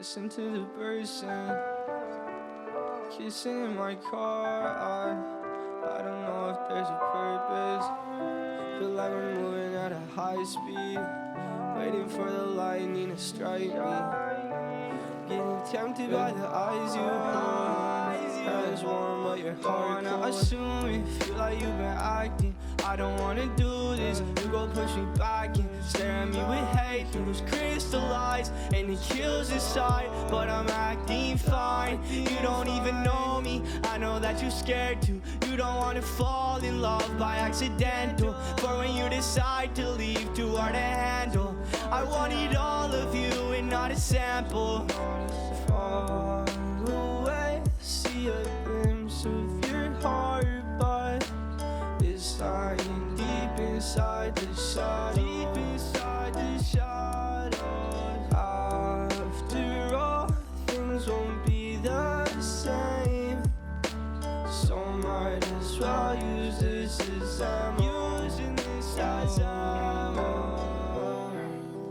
listen to the birds sing, kissing in my car. I don't know if there's a purpose. Feel like we're moving at a high speed, waiting for the lightning to strike me. Getting tempted by the eyes you hold. Hands warm but your heart cold. I assume you feel like you've been acting. I don't wanna do this. You go push me back and stare at me with hate through those crystal eyes, and it kills inside, but I'm acting fine. You don't even know me, I know that you're scared too. You don't wanna fall in love by accidental, for when you decide to leave, too hard to handle. I wanted all of you and not a sample. Far away, see a glimpse of your heart, but it's lying deep inside the shadows. Deep inside the shadows. After all, things won't be the same, so might as well use this as